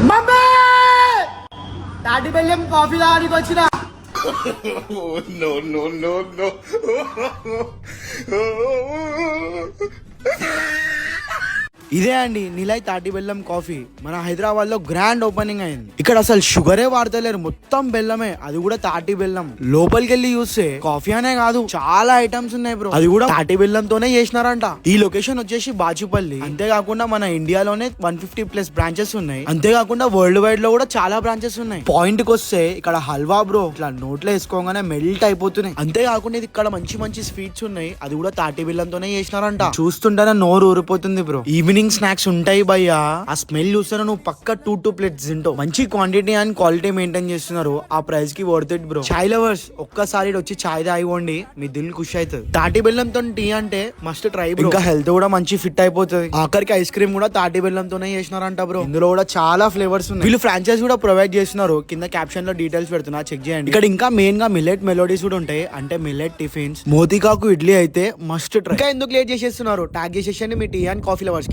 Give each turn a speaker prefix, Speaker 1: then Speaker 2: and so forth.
Speaker 1: Mummy తాటి బెల్లం coffee తాగడానికి వచ్చిన.
Speaker 2: No, no, no, no.
Speaker 1: ఇదే అండి నిలయ్ తాటి బెల్లం కాఫీ మన హైదరాబాద్ లో గ్రాండ్ ఓపెనింగ్ అయింది. ఇక్కడ అసలు షుగరే వాడతలేరు, మొత్తం బెల్లమే, అది కూడా తాటి బెల్లం. లోపలికి వెళ్ళి చూస్తే కాఫీ అనే కాదు చాలా ఐటమ్స్ ఉన్నాయి బ్రో, అది కూడా తాటి బెల్లంతోనే చేసినారంట. ఈ లొకేషన్ వచ్చేసి బాచుపల్లి. అంతేకాకుండా మన ఇండియాలోనే 150+ బ్రాంచెస్ ఉన్నాయి. అంతేకాకుండా వరల్డ్ వైడ్ లో కూడా చాలా బ్రాంచెస్ ఉన్నాయి. పాయింట్ కి వస్తే ఇక్కడ హల్వా బ్రో ఇట్లా నోట్లో వేసుకోగానే మెల్ట్ అయిపోతున్నాయి. అంతేకాకుండా ఇది ఇక్కడ మంచి మంచి స్వీట్స్ ఉన్నాయి, అది కూడా తాటి బెల్లంతోనే చేసినారంట. చూస్తుంటేనే నోరు ఊరిపోతుంది బ్రో. ఈవినింగ్ స్నాక్స్ ఉంటాయి భయ్యా, ఆ స్మెల్ చూస్తారా నువ్వు పక్క 2 ప్లేట్స్ తింటావు. మంచి క్వాంటిటీ అండ్ క్వాలిటీ మెయింటైన్ చేస్తున్నారు, ఆ ప్రైస్ కి worth it bro. Chai lovers ఒక్కసారి వచ్చి చాయ్ తాగివ్వండి, మీ దిల్ ఖుషి అవుతుంది. తాటి బెల్లంతో టీ అంటే మస్ట్ ట్రై బ్రో. ఇంకా హెల్త్ కూడా మంచి ఫిట్ అయిపోతుంది. ఆఖరికి ఐస్ క్రీమ్ కూడా తాటి బెల్లంతోనే చేసినారంట బ్రో. ఇందులో కూడా చాలా ఫ్లేవర్స్ ఉన్నాయి. వీళ్ళు ఫ్రాంచైజ్ కూడా ప్రొవైడ్ చేస్తున్నారు, కింద క్యాప్షన్ లో డీటెయిల్స్ పెడుతున్నా, చెక్ చేయండి. ఇక్కడ ఇంకా మెయిన్ గా మిల్లెట్ మెలోడీస్ కూడా ఉంటాయి, అంటే మిల్లెట్ టిఫిన్స్. మోతికాకు ఇడ్లీ అయితే మస్ట్ ట్రై. ఇంకా ఎందుకు లేట్ చేసేస్తున్నారు, ట్యాగ్ చేసేసండి మీ టీ అండ్ కాఫీ లవర్స్ కి.